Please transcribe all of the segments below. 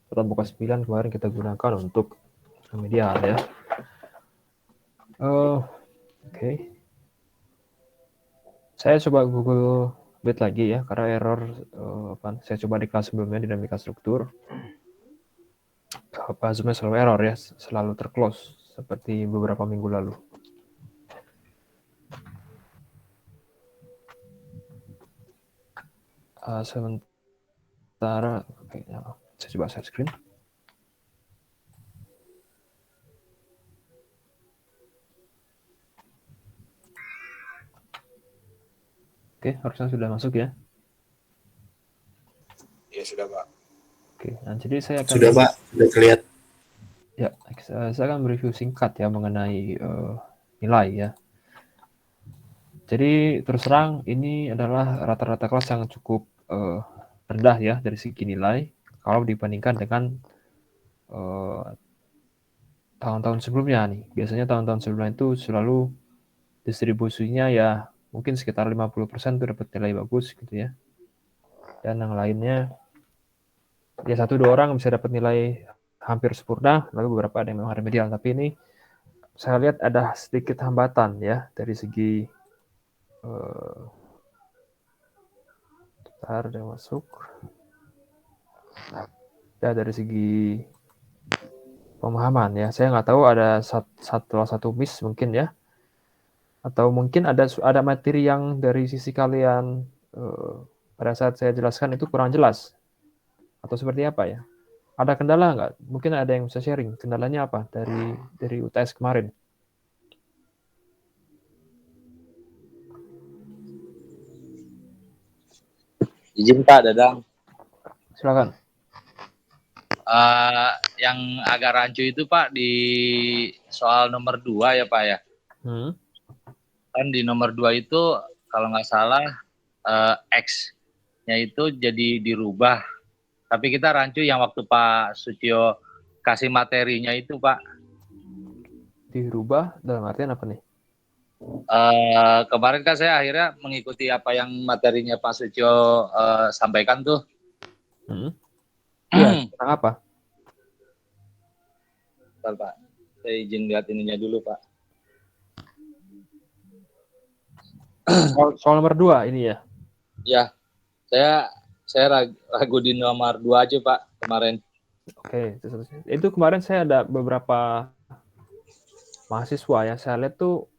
Satuan pokok 9 kemarin kita gunakan untuk remedial ya. Oke. Saya coba Google Bit lagi ya, karena error saya coba di kelas sebelumnya dinamika struktur. Zoom-nya selalu error ya, selalu terclose seperti beberapa minggu lalu. Sementara, saya coba share screen. Oke, harusnya sudah masuk ya. Ya sudah Pak. Oke, nah jadi saya akan sudah Pak, sudah kelihatan. Ya, saya akan mereview singkat ya mengenai nilai ya. Jadi terus terang ini adalah rata-rata kelas yang cukup rendah ya dari segi nilai kalau dibandingkan dengan tahun-tahun sebelumnya nih. Biasanya tahun-tahun sebelumnya itu selalu distribusinya ya mungkin sekitar 50% itu dapat nilai bagus gitu ya. Dan yang lainnya ya 1-2 orang bisa dapat nilai hampir sempurna, lalu beberapa ada yang memang remedial. Tapi ini saya lihat ada sedikit hambatan ya dari segi ada masuk. Ya dari segi pemahaman ya, saya nggak tahu ada satu miss mungkin ya, atau mungkin ada materi yang dari sisi kalian pada saat saya jelaskan itu kurang jelas atau seperti apa ya? Ada kendala nggak? Mungkin ada yang bisa sharing kendalanya apa dari UTS kemarin? Izin Pak Dadang. Silakan. Yang agak rancu itu Pak di soal nomor 2 ya Pak ya. Kan di nomor 2 itu kalau nggak salah X-nya itu jadi dirubah. Tapi kita rancu yang waktu Pak Sucio kasih materinya itu Pak. Dirubah dalam artian apa nih? Kemarin kan saya akhirnya mengikuti apa yang materinya Pak Sucio sampaikan tuh. Iya, tentang apa? Bentar Pak, saya izin lihat ininya dulu Pak. Soal nomor 2 ini ya? Ya, saya ragu di nomor 2 aja Pak kemarin. Oke, itu kemarin saya ada beberapa mahasiswa yang saya lihat tuh,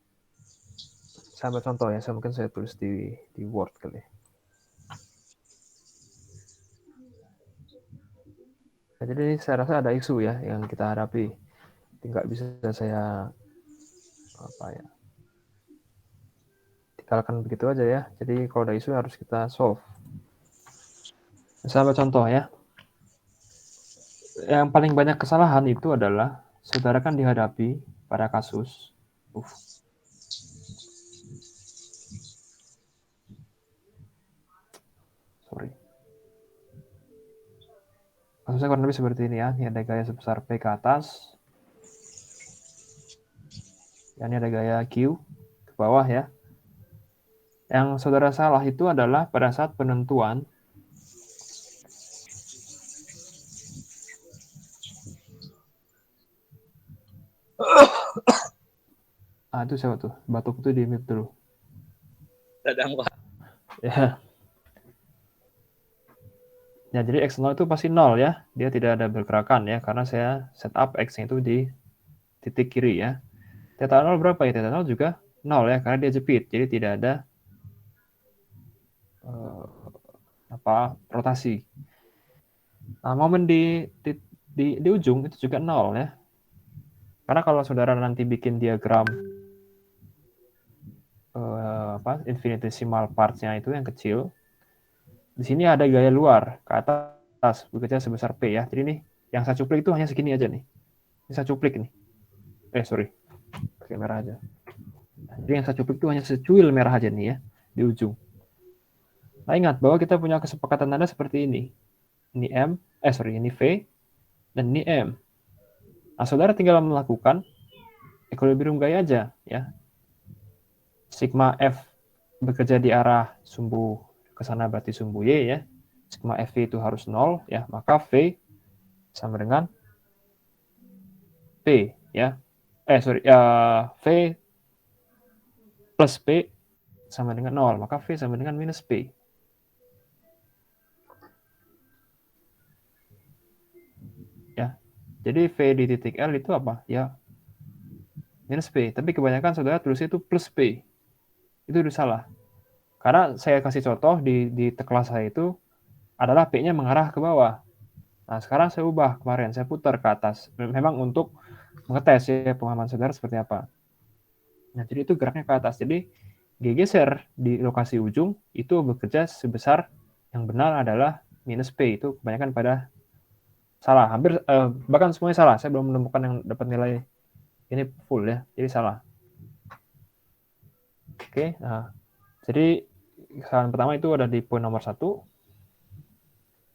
saya ambil contoh ya, mungkin saya tulis di Word kali. Nah, jadi saya rasa ada isu ya yang kita hadapi. Tidak bisa saya tinggalkan begitu aja ya. Jadi kalau ada isu harus kita solve. Saya ambil contoh ya. Yang paling banyak kesalahan itu adalah saudara kan dihadapi pada kasus kasusnya kurang lebih seperti ini ya. Ini ada gaya sebesar P ke atas. Ini ada gaya Q ke bawah ya. Yang saudara salah itu adalah pada saat penentuan itu siapa tuh? Batuk itu di mute dulu. Dadang Pak. Ya. Ya, jadi X0 itu pasti 0 ya. Dia tidak ada bergerakan ya, karena saya setup X-nya itu di titik kiri ya. Theta 0 berapa ya? Theta 0 juga 0 ya, karena dia jepit. Jadi tidak ada rotasi. Nah, momen di ujung itu juga 0 ya. Karena kalau saudara nanti bikin diagram infinitesimal parts-nya itu yang kecil, di sini ada gaya luar ke atas bekerja sebesar P ya. Jadi nih yang saya cuplik itu hanya segini aja nih. Ini saya cuplik nih. Sorry. Pakai merah aja. Jadi yang saya cuplik itu hanya secuil merah aja nih ya di ujung. Nah, ingat bahwa kita punya kesepakatan tanda seperti ini. Ini M, ini V, dan ini M. Nah, saudara tinggal melakukan equilibrium gaya aja ya. Sigma F bekerja di arah sumbu ke sana berarti sumbu Y ya. Sigma F itu harus 0 ya, maka V sama dengan P, ya. V plus P sama dengan 0, maka V sama dengan minus P. Ya. Jadi V di titik L itu apa? Ya, minus P. Tapi kebanyakan saudara tulisnya itu plus P. Itu udah salah. Karena saya kasih contoh di kelas saya itu adalah P-nya mengarah ke bawah. Nah, sekarang saya ubah kemarin, saya putar ke atas. Memang untuk mengetes ya pemahaman saudara seperti apa. Nah, jadi itu geraknya ke atas. Jadi geser di lokasi ujung itu bekerja sebesar yang benar adalah minus P. Itu kebanyakan pada salah. Hampir bahkan semuanya salah. Saya belum menemukan yang dapat nilai ini full ya. Jadi salah. Oke, nah, jadi kesalahan pertama itu ada di poin nomor 1.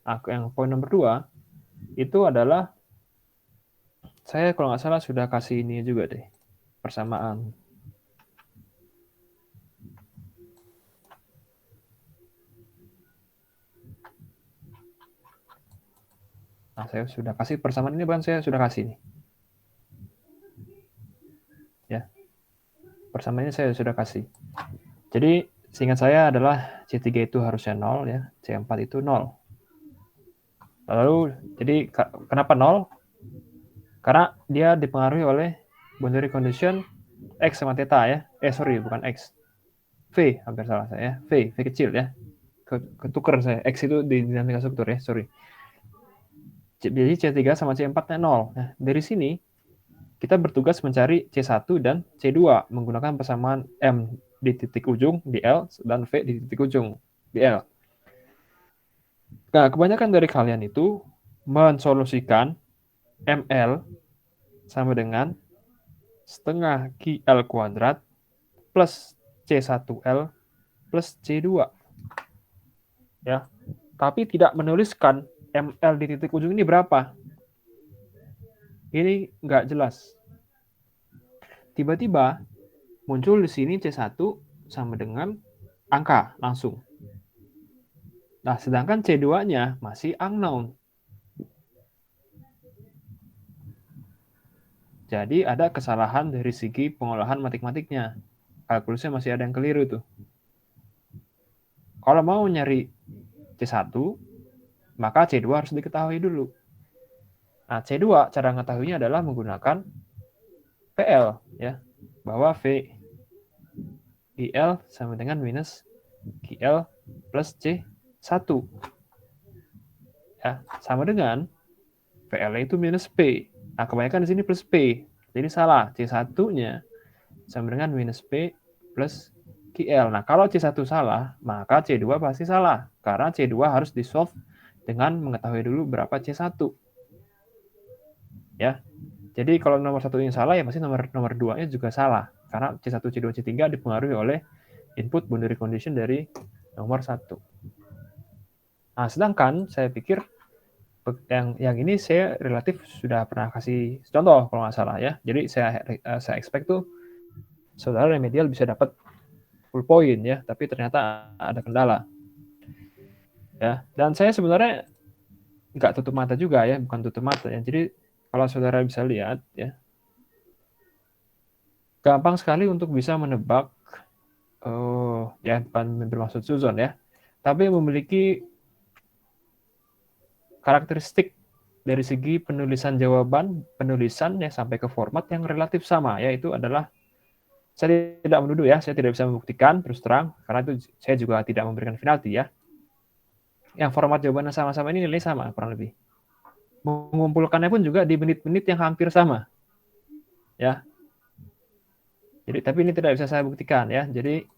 Nah, yang poin nomor 2 itu adalah saya kalau nggak salah sudah kasih ini juga deh, persamaan. Nah, saya sudah kasih persamaan ini, bahkan saya sudah kasih nih. Ya. Persamaan ini saya sudah kasih. Jadi, seingat saya adalah C3 itu harusnya 0 ya, C4 itu 0. Lalu, jadi kenapa 0? Karena dia dipengaruhi oleh boundary condition X sama theta ya. Bukan X. V, hampir salah saya. V kecil ya. Ketuker saya. X itu di dinamika struktur ya, sorry. Jadi C3 sama C4-nya 0. Nah, dari sini kita bertugas mencari C1 dan C2 menggunakan persamaan M di titik ujung di L dan V di titik ujung di L. Nah, kebanyakan dari kalian itu mensolusikan ML sama dengan setengah QL kuadrat plus C1L plus C2. Ya. Tapi tidak menuliskan ML di titik ujung ini berapa. Ini nggak jelas. Tiba-tiba muncul di sini C1 sama dengan angka langsung. Nah, sedangkan C2-nya masih unknown. Jadi ada kesalahan dari segi pengolahan matematiknya. Kalkulusnya masih ada yang keliru tuh. Kalau mau nyari C1, maka C2 harus diketahui dulu. Nah, C2 cara mengetahuinya adalah menggunakan PL ya. Bahwa V IL sama dengan minus QL plus C1. Ya, sama dengan PL itu minus P. Nah, kebanyakan di sini plus P. Jadi salah. C1-nya sama dengan minus P plus QL. Nah, kalau C1 salah, maka C2 pasti salah. Karena C2 harus di-solve dengan mengetahui dulu berapa C1. Ya. Jadi kalau nomor 1 yang salah, ya pasti nomor 2-nya juga salah. Karena C1, C2, C3 dipengaruhi oleh input boundary condition dari nomor 1. Nah, sedangkan saya pikir yang ini saya relatif sudah pernah kasih contoh kalau nggak salah ya. Jadi saya expect tuh saudara remedial bisa dapat full point ya, tapi ternyata ada kendala. Ya, dan saya sebenarnya nggak tutup mata juga ya, bukan tutup mata ya. Jadi kalau saudara bisa lihat ya, gampang sekali untuk bisa menebak, ya bukan bermaksud suzon ya, tapi memiliki karakteristik dari segi penulisan jawaban, penulisan ya sampai ke format yang relatif sama, yaitu adalah saya tidak menuduh ya, saya tidak bisa membuktikan terus terang, karena itu saya juga tidak memberikan penalti ya. Yang format jawabannya sama-sama ini nilai sama kurang lebih. Mengumpulkannya pun juga di menit-menit yang hampir sama, ya. Jadi tapi ini tidak bisa saya buktikan ya. Jadi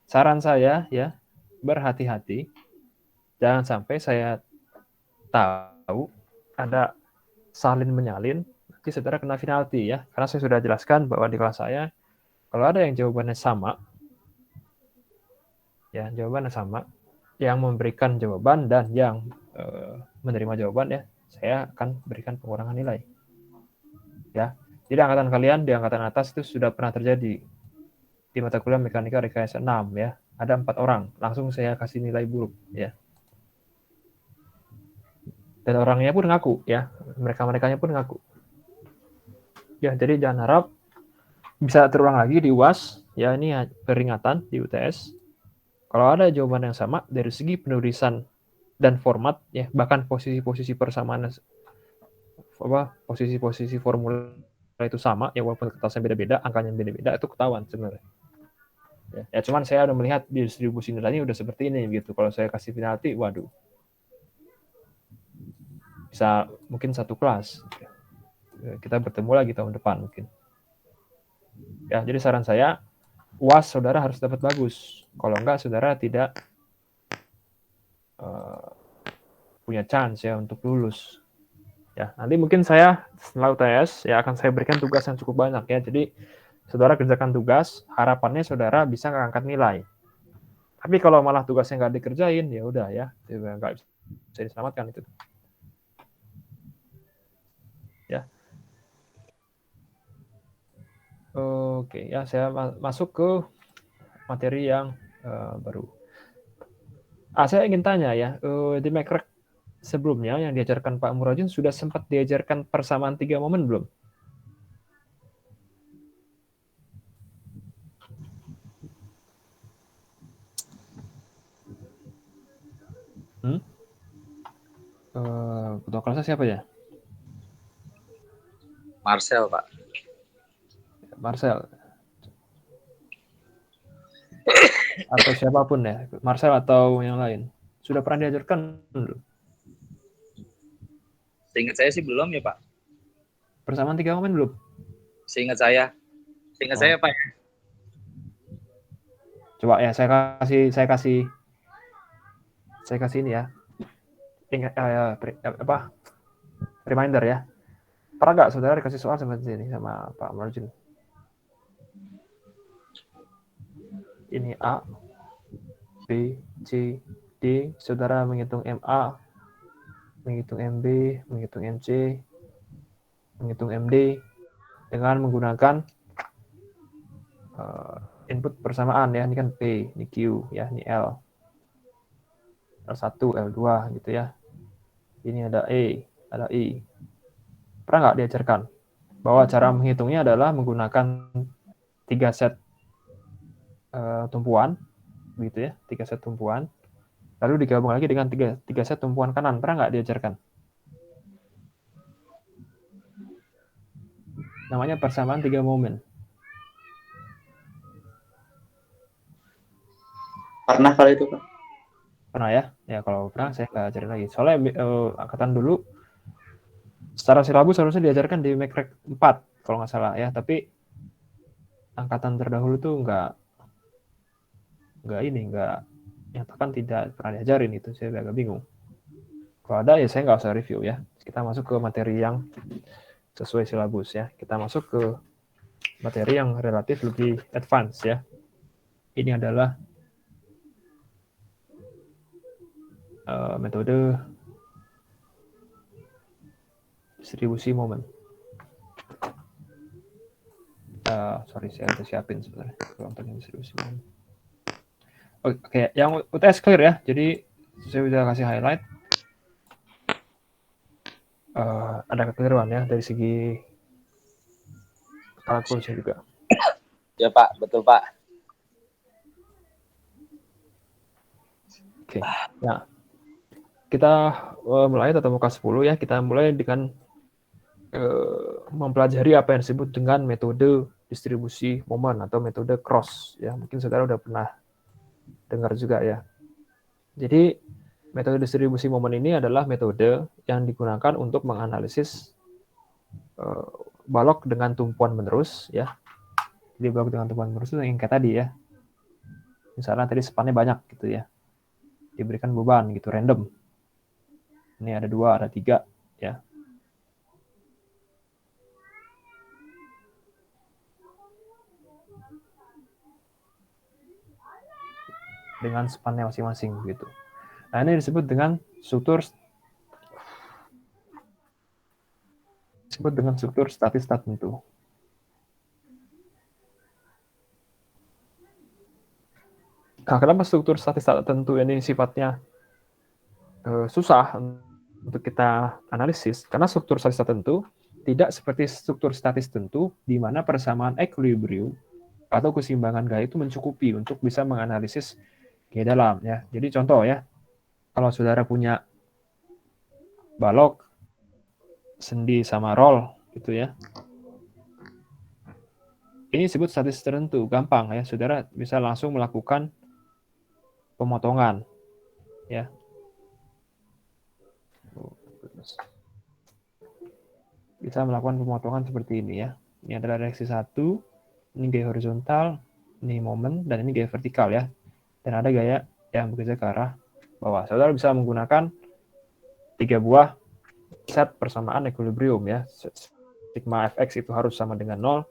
saran saya ya berhati-hati, jangan sampai saya tahu ada salin menyalin, nanti saudara kena penalti ya. Karena saya sudah jelaskan bahwa di kelas saya, kalau ada yang jawabannya sama, ya jawabannya sama, yang memberikan jawaban dan yang menerima jawaban ya, saya akan berikan pengurangan nilai. Ya, jadi angkatan kalian di angkatan atas itu sudah pernah terjadi di mata kuliah mekanika rekayasa 6 ya. Ada 4 orang, langsung saya kasih nilai buruk ya. Dan orangnya pun ngaku ya, mereka-merekanya pun ngaku. Ya, jadi jangan harap bisa terulang lagi di UAS. Ya, ini peringatan di UTS. Kalau ada jawaban yang sama dari segi penulisan dan format, ya bahkan posisi-posisi persamaan, posisi-posisi formula itu sama, ya walaupun kertasnya beda-beda, angkanya beda-beda, itu ketahuan sebenarnya. Ya, cuman saya udah melihat di distribusi nilainya udah seperti ini gitu. Kalau saya kasih penalti, waduh, bisa mungkin satu kelas. Kita bertemu lagi tahun depan mungkin. Ya, jadi saran saya, UAS saudara harus dapat bagus. Kalau enggak, saudara tidak punya chance ya untuk lulus. Ya, nanti mungkin saya setelah UTS ya akan saya berikan tugas yang cukup banyak ya. Jadi saudara kerjakan tugas, harapannya saudara bisa ngangkat nilai. Tapi kalau malah tugasnya nggak dikerjain, ya udah ya, nggak bisa diselamatkan itu. Ya. Oke, ya saya masuk ke materi yang baru. Saya ingin tanya ya, di Mekrek sebelumnya yang diajarkan Pak Murajin sudah sempat diajarkan persamaan 3 momen belum? Ketua kelasnya siapa ya? Marcel, Pak. Marcel. Atau siapapun ya, Marcel atau yang lain. Sudah pernah diajarkan belum? Seingat saya sih belum ya, Pak. Persamaan 3 momen belum? Seingat saya. Seingat saya, Pak. Coba ya saya kasih ini ya. Ingat reminder ya. Pernah nggak saudara dikasih soal seperti ini sama Pak Marjun? Ini A, B, C, D. Saudara menghitung MA, menghitung MB, menghitung MC, menghitung MD dengan menggunakan input persamaan ya. Ini kan P, ini Q, ya, ini L. L1, L2 gitu ya. Ini ada E, ada I. Pernah nggak diajarkan bahwa cara menghitungnya adalah menggunakan 3 set tumpuan, begitu ya, 3 set tumpuan, lalu digabung lagi dengan 3 set tumpuan kanan. Pernah nggak diajarkan? Namanya persamaan 3 momen. Pernah kali itu, Pak. Pernah ya? Ya kalau pernah saya nggak ajarin lagi. Soalnya angkatan dulu secara silabus harusnya diajarkan di Mekrek 4 kalau nggak salah ya, tapi angkatan terdahulu tuh nggak nyatakan tidak pernah diajarin itu. Saya agak bingung. Kalau ada ya saya nggak usah review ya. Kita masuk ke materi yang sesuai silabus ya. Kita masuk ke materi yang relatif lebih advance ya. Ini adalah metode distribusi momen. Sorry, saya udah siapin sebenarnya untuk distribusi momen. Oke, yang UTS clear ya. Jadi saya udah kasih highlight. Ada kekeliruan ya dari segi kalkulasi juga. Ya, Pak. Betul, Pak. Oke. Nah, kita mulai tatap muka 10 ya. Kita mulai dengan mempelajari apa yang disebut dengan metode distribusi momen atau metode cross ya. Mungkin saudara udah pernah dengar juga ya. Jadi metode distribusi momen ini adalah metode yang digunakan untuk menganalisis balok dengan tumpuan menerus ya. Jadi balok dengan tumpuan menerus itu yang kayak tadi ya. Misalnya tadi spannya banyak gitu ya. Diberikan beban gitu random. Ini ada 2, ada 3 ya. Dengan spannya masing-masing gitu. Nah, ini disebut dengan struktur statis tertentu. Nah, kenapa struktur statis tertentu ini sifatnya susah untuk kita analisis, karena struktur statis tertentu tidak seperti struktur statis tertentu di mana persamaan equilibrium atau keseimbangan gaya itu mencukupi untuk bisa menganalisis gaya dalam ya. Jadi contoh ya, kalau saudara punya balok, sendi sama roll gitu ya. Ini disebut statis tertentu, gampang ya. Saudara bisa langsung melakukan pemotongan ya. Bisa melakukan pemotongan seperti ini ya. Ini adalah reaksi 1, ini gaya horizontal, ini momen, dan ini gaya vertikal ya. Dan ada gaya yang bekerja ke arah bawah. Saudara bisa menggunakan 3 buah set persamaan equilibrium ya. Sigma fx itu harus sama dengan 0,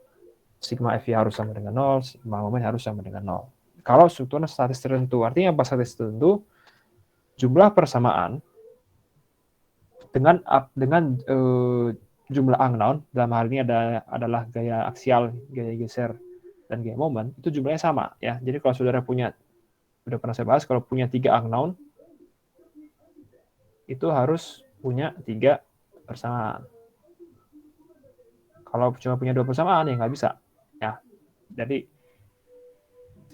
sigma fy harus sama dengan 0, sigma momen harus sama dengan 0. Kalau strukturnya statis tertentu, artinya apa statis tertentu? Jumlah persamaan dengan jumlah unknown, dalam hal ini adalah gaya aksial, gaya geser, dan gaya momen, itu jumlahnya sama ya. Jadi kalau saudara punya, sudah pernah saya bahas, kalau punya 3 unknown, itu harus punya 3 persamaan. Kalau cuma punya 2 persamaan ya nggak bisa. Ya, jadi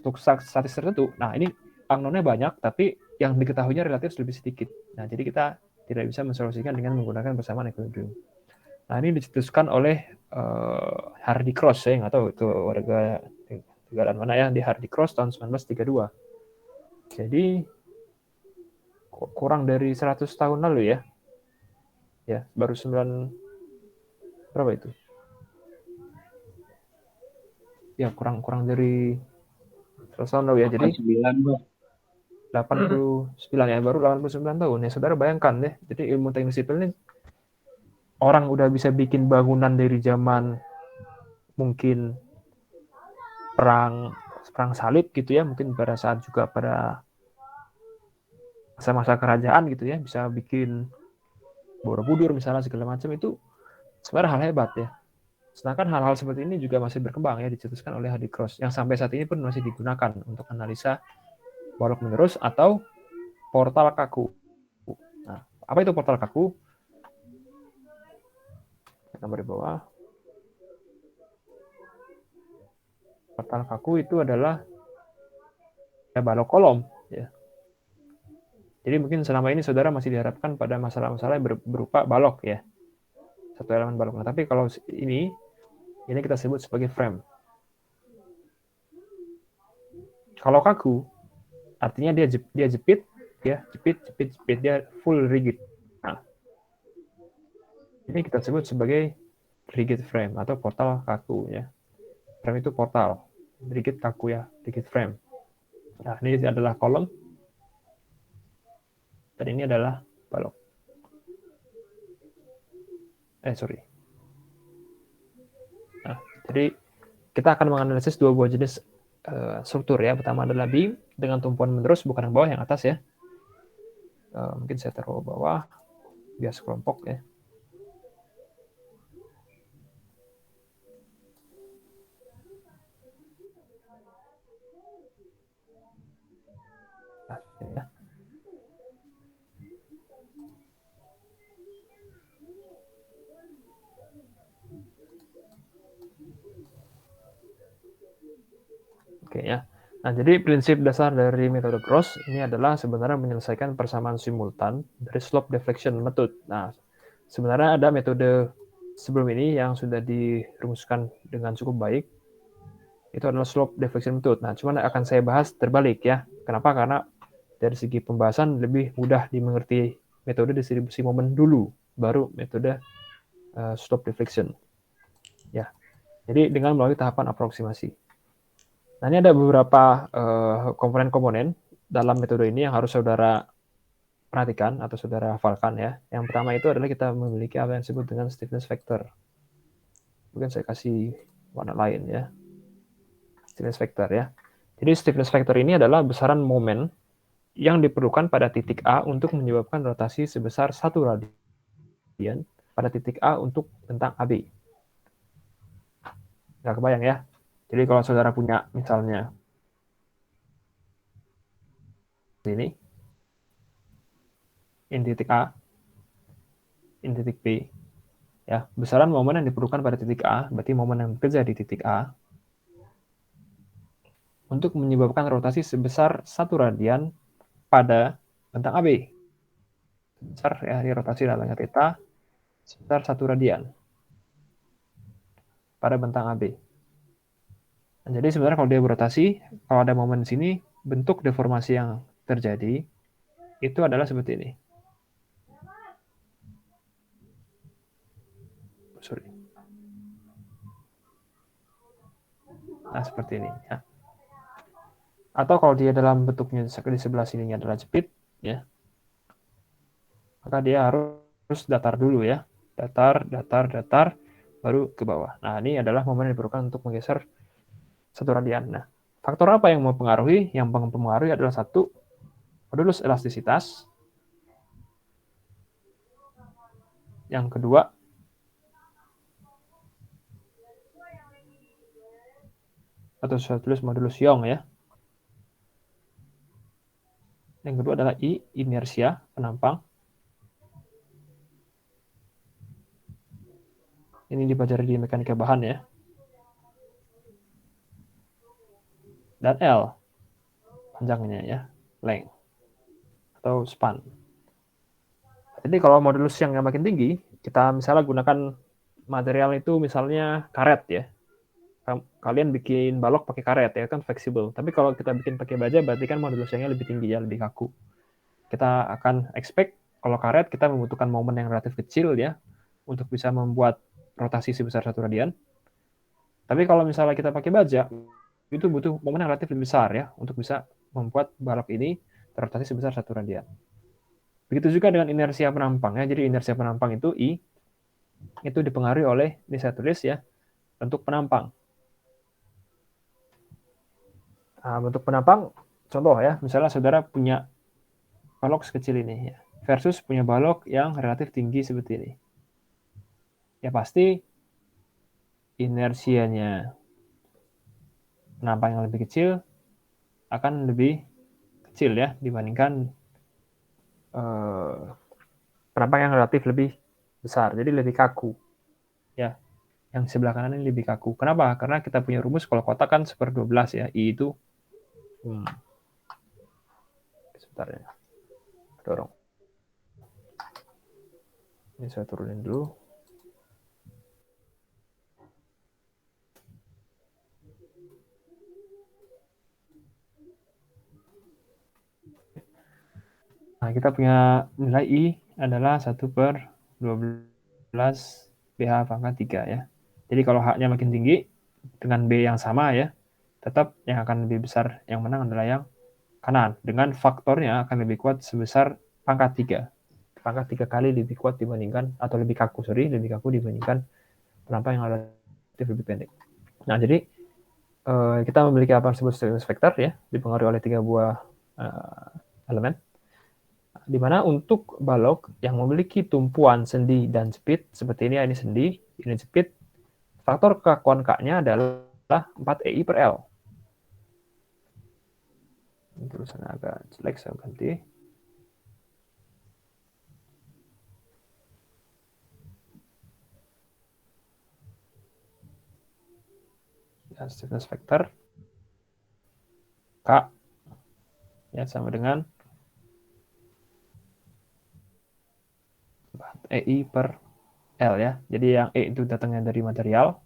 untuk statis tertentu, nah ini unknown-nya banyak, tapi yang diketahuinya relatif lebih sedikit. Nah, jadi kita tidak bisa mensolusikan dengan menggunakan persamaan equilibrium. Nah, ini dicetuskan oleh Hardy Cross, saya nggak tahu itu warga negara mana ya, di Hardy Cross tahun 1932. Jadi kurang dari 100 tahun lalu ya. Ya, baru 9 berapa itu? Ya, kurang dari 100 tahun lalu ya. Jadi 89 ya, baru 89 tahun ya. Saudara bayangkan deh. Jadi ilmu teknik sipil ini orang udah bisa bikin bangunan dari zaman mungkin perang salib gitu ya, mungkin pada saat juga pada masa-masa kerajaan gitu ya, bisa bikin Borobudur misalnya segala macam, itu sebenarnya hal hebat ya. Sedangkan hal-hal seperti ini juga masih berkembang ya, dicetuskan oleh Hardy Cross yang sampai saat ini pun masih digunakan untuk analisa balok menerus atau portal kaku. Nah, apa itu portal kaku? Gambar di bawah. Portal kaku itu adalah ya balok kolom ya. Jadi mungkin selama ini saudara masih diharapkan pada masalah-masalah yang berupa balok ya, satu elemen balok. Nah, tapi kalau ini kita sebut sebagai frame. Kalau kaku artinya dia jepit ya, jepit, dia full rigid. Nah, ini kita sebut sebagai rigid frame atau portal kaku ya. Frame itu portal, rigid kaku ya, rigid frame. Nah, ini adalah kolom dan ini adalah balok. Nah, jadi kita akan menganalisis 2 buah jenis struktur ya. Pertama adalah beam dengan tumpuan menerus, bukan yang bawah, yang atas ya. Mungkin saya taruh bawah biar sekelompok ya. Nah, ya. Oke ya. Nah, jadi prinsip dasar dari metode Cross ini adalah sebenarnya menyelesaikan persamaan simultan dari slope deflection method. Nah, sebenarnya ada metode sebelum ini yang sudah dirumuskan dengan cukup baik. Itu adalah slope deflection method. Nah, cuman akan saya bahas terbalik ya. Kenapa? Karena dari segi pembahasan lebih mudah dimengerti metode distribusi momen dulu, baru metode slope deflection. Ya. Jadi dengan melalui tahapan aproksimasi. Nah, ini ada beberapa komponen-komponen dalam metode ini yang harus saudara perhatikan atau saudara hafalkan ya. Yang pertama itu adalah kita memiliki apa yang disebut dengan stiffness factor. Mungkin saya kasih warna lain ya. Stiffness factor ya. Jadi stiffness factor ini adalah besaran momen yang diperlukan pada titik A untuk menyebabkan rotasi sebesar 1 radian pada titik A untuk bentang AB. Nggak kebayang ya. Jadi kalau saudara punya misalnya ini titik A, ini titik B. Ya, besaran momen yang diperlukan pada titik A, berarti momen yang bekerja di titik A, untuk menyebabkan rotasi sebesar 1 radian pada bentang AB. Besar ya, ini rotasi datangnya theta sebesar 1 radian pada bentang AB. Nah, jadi sebenarnya kalau dia berotasi, kalau ada momen di sini, bentuk deformasi yang terjadi itu adalah seperti ini. Sorry. Nah, seperti ini ya. Atau kalau dia dalam bentuknya di sebelah sininya adalah jepit, ya, maka dia harus datar dulu ya. Datar, baru ke bawah. Nah, ini adalah momen yang diperlukan untuk menggeser 1 radian. Nah, faktor apa yang mempengaruhi? Yang mempengaruhi adalah 1, modulus elastisitas. Yang kedua, atau saya tulis modulus Young ya. Yang kedua adalah I, inersia penampang. Ini dipelajari di mekanika bahan ya. Dan L, panjangnya ya, length atau span. Jadi kalau modulus yang makin tinggi, kita misalnya gunakan material itu misalnya karet ya. Kalian bikin balok pakai karet ya, kan fleksibel. Tapi kalau kita bikin pakai baja, berarti kan modulusnya lebih tinggi ya, lebih kaku. Kita akan expect kalau karet kita membutuhkan momen yang relatif kecil ya, untuk bisa membuat rotasi sebesar 1 radian. Tapi kalau misalnya kita pakai baja, itu butuh momen yang relatif lebih besar ya, untuk bisa membuat balok ini terrotasi sebesar 1 radian. Begitu juga dengan inersia penampang ya. Jadi inersia penampang itu I, itu dipengaruhi oleh, ini saya tulis ya, bentuk penampang. Nah, bentuk penampang, contoh ya, misalnya saudara punya balok sekecil ini ya, versus punya balok yang relatif tinggi seperti ini. Ya pasti inersianya penampang yang lebih kecil akan lebih kecil ya dibandingkan penampang yang relatif lebih besar, jadi lebih kaku. Ya, yang sebelah kanan ini lebih kaku. Kenapa? Karena kita punya rumus kalau kotak kan 1/12 ya, I itu sebentar ya, dorong. Ini saya turunin dulu. Nah, kita punya nilai I adalah 1/12 BH pangkat 3 ya. Jadi kalau H-nya makin tinggi dengan B yang sama ya, tetap yang akan lebih besar, yang menang adalah yang kanan. Dengan faktornya akan lebih kuat sebesar pangkat 3. Pangkat 3 kali lebih kuat dibandingkan, atau lebih kaku dibandingkan penampang yang relatif lebih pendek. Nah, jadi kita memiliki apa yang disebut stiffness vector ya, dipengaruhi oleh 3 buah elemen. Di mana untuk balok yang memiliki tumpuan sendi dan jepit, seperti ini sendi, ini jepit, faktor kekakuan K-nya adalah 4 EI per L. Tulisannya agak jelek, saya ganti. Dan stiffness vector K ya sama dengan EI per L ya. Jadi yang E itu datangnya dari material,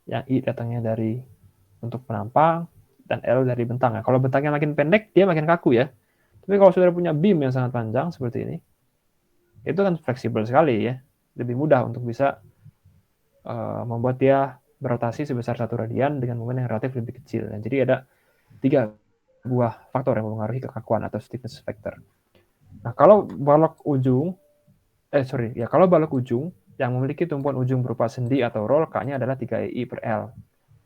yang I datangnya dari untuk penampang, dan L dari bentang. Kalau bentangnya makin pendek, dia makin kaku ya. Tapi kalau saudara punya beam yang sangat panjang seperti ini, itu kan fleksibel sekali ya. Lebih mudah untuk bisa membuat dia berotasi sebesar 1 radian dengan momen yang relatif lebih kecil. Dan jadi ada 3 buah faktor yang mempengaruhi kekakuan atau stiffness factor. Nah, kalau balok ujung, kalau balok ujung yang memiliki tumpuan ujung berupa sendi atau roll, K-nya adalah 3 EI per L.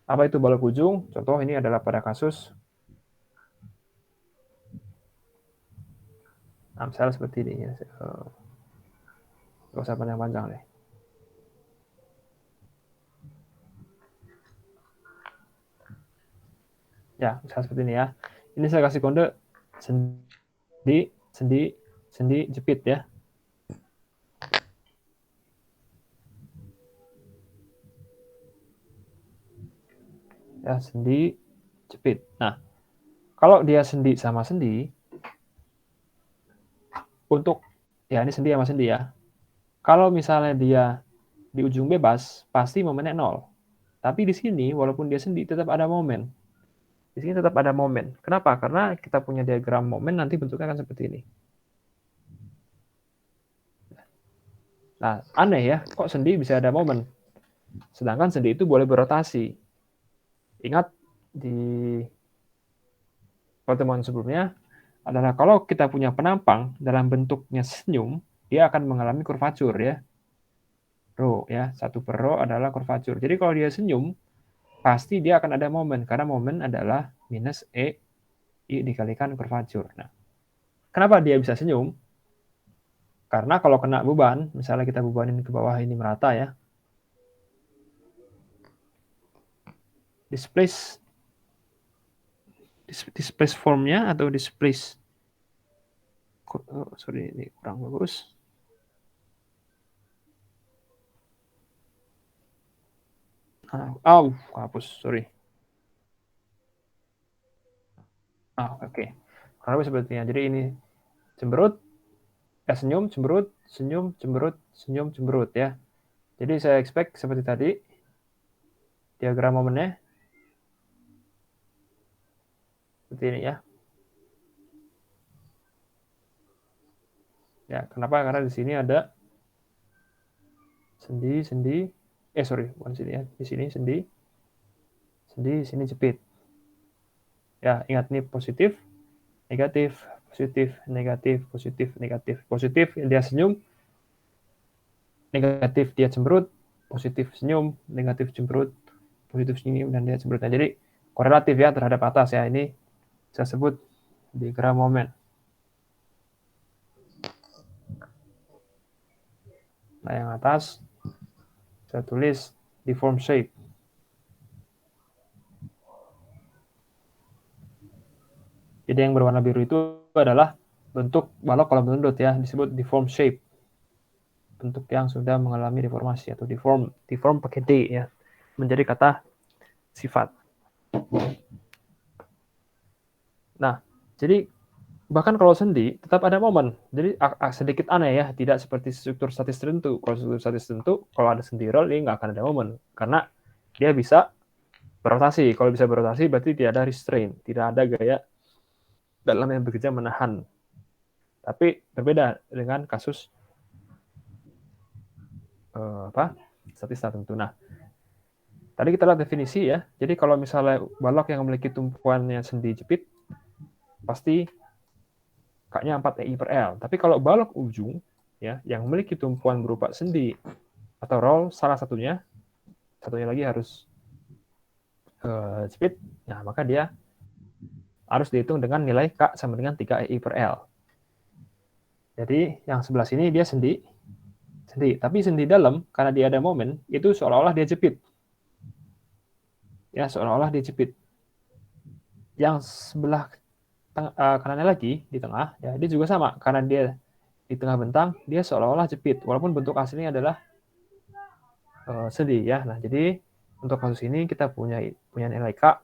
Apa itu balok ujung? Contoh ini adalah pada kasus misalnya seperti ini ya. Gak usah panjang-panjang deh. Ya, misalnya seperti ini ya. Ini saya kasih kode sendi, jepit ya. Ya, sendi, jepit. Nah, kalau dia sendi sama sendi, untuk, ya ini sendi sama sendi ya. Kalau misalnya dia di ujung bebas, pasti momennya 0. Tapi di sini, walaupun dia sendi, tetap ada momen. Di sini tetap ada momen. Kenapa? Karena kita punya diagram momen, nanti bentuknya akan seperti ini. Nah, aneh ya, kok sendi bisa ada momen? Sedangkan sendi itu boleh berotasi. Ingat, di pertemuan sebelumnya, adalah kalau kita punya penampang dalam bentuknya senyum, dia akan mengalami kurvatur ya. Rho ya, 1 per rho adalah kurvatur. Jadi kalau dia senyum, pasti dia akan ada momen, karena momen adalah minus E I dikalikan kurvatur. Nah, kenapa dia bisa senyum? Karena kalau kena beban, misalnya kita bebanin ke bawah ini merata ya, displace formnya atau displace, sorry ini kurang bagus. Hapus, sorry. Oke. Kurang lebih sepertinya. Jadi ini cemberut, senyum, cemberut, senyum, cemberut, senyum, cemberut ya. Jadi saya expect seperti tadi, diagram momennya seperti ini ya. Ya, kenapa? Karena di sini ada sendi, bukan sini ya. Di sini sendi, di sini jepit. Ya, ingat nih positif, negatif, positif, negatif, positif, negatif. Positif dia senyum, negatif dia cemberut, positif senyum, negatif cemberut, positif senyum, dan dia cemberut. Nah, jadi korelatif ya terhadap atas ya. Ini saya sebut diagram momen. Nah, yang atas saya tulis deform shape. Jadi yang berwarna biru itu adalah bentuk balok kolom tunduk ya, disebut deform shape. Bentuk yang sudah mengalami deformasi atau deform pakai D ya, menjadi kata sifat. Nah, jadi bahkan kalau sendi tetap ada momen. Jadi sedikit aneh ya, tidak seperti struktur statis tertentu. Kalau struktur statis tertentu, kalau ada sendi roll, ini nggak akan ada momen. Karena dia bisa berotasi. Kalau bisa berotasi, berarti tidak ada restraint. Tidak ada gaya dalam yang bekerja menahan. Tapi berbeda dengan kasus statis tertentu. Nah, tadi kita lihat definisi ya. Jadi kalau misalnya balok yang memiliki tumpuannya sendi jepit, pasti K-nya 4 EI per L. Tapi kalau balok ujung ya yang memiliki tumpuan berupa sendi atau roll, salah satunya lagi harus jepit, nah maka dia harus dihitung dengan nilai K sama dengan 3 EI per L. Jadi yang sebelah sini dia sendi, tapi sendi dalam karena dia ada momen itu seolah-olah dia jepit. Ya, seolah-olah dia jepit. Yang sebelah kanannya lagi di tengah, ya dia juga sama karena dia di tengah bentang, dia seolah-olah jepit walaupun bentuk aslinya adalah sendi ya. Nah, jadi untuk kasus ini kita punya nilai K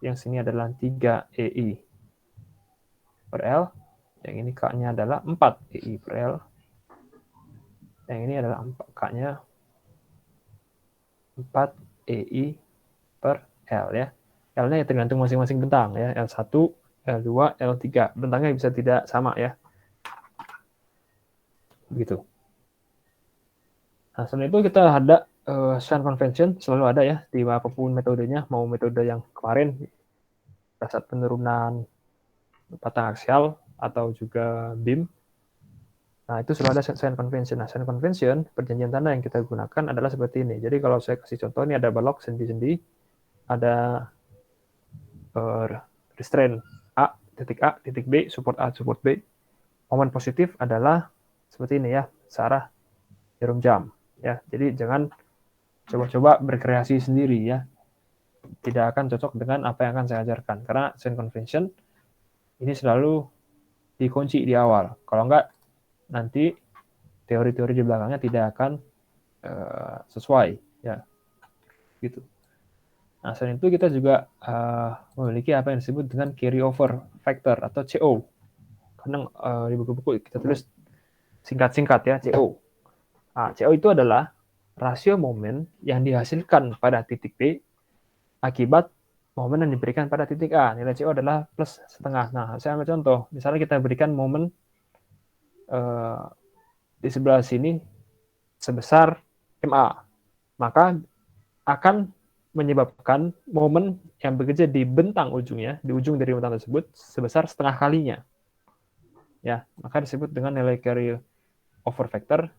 yang sini adalah 3 EI per L, yang ini K-nya adalah 4 EI per L, yang ini adalah K-nya 4 EI per L ya. L-nya tergantung masing-masing bentang ya, L1, L2, L3. Bentangnya bisa tidak sama ya. Begitu. Nah, selain itu kita ada sign convention, selalu ada ya di apapun metodenya, mau metode yang kemarin pada saat penurunan patang aksial atau juga beam. Nah, itu sudah ada sign convention. Nah, sign convention, perjanjian tanda yang kita gunakan adalah seperti ini. Jadi kalau saya kasih contoh, ini ada balok sendi-sendi, ada restraint A, titik B, support A, support B. Momen positif adalah seperti ini ya, searah jarum jam. Ya, jadi jangan coba-coba berkreasi sendiri ya. Tidak akan cocok dengan apa yang akan saya ajarkan. Karena sign convention ini selalu dikunci di awal. Kalau enggak, nanti teori-teori di belakangnya tidak akan sesuai. Ya, gitu. Nah, selain itu kita juga memiliki apa yang disebut dengan carryover factor atau CO. Kadang di buku-buku kita tulis singkat-singkat ya, CO. Nah, CO itu adalah rasio momen yang dihasilkan pada titik B akibat momen yang diberikan pada titik A. Nilai CO adalah plus setengah. Nah, saya ambil contoh. Misalnya kita berikan momen di sebelah sini sebesar MA. Maka akan menyebabkan momen yang bekerja di bentang ujungnya, di ujung dari bentang tersebut sebesar setengah kalinya. Ya, maka disebut dengan nilai carry over factor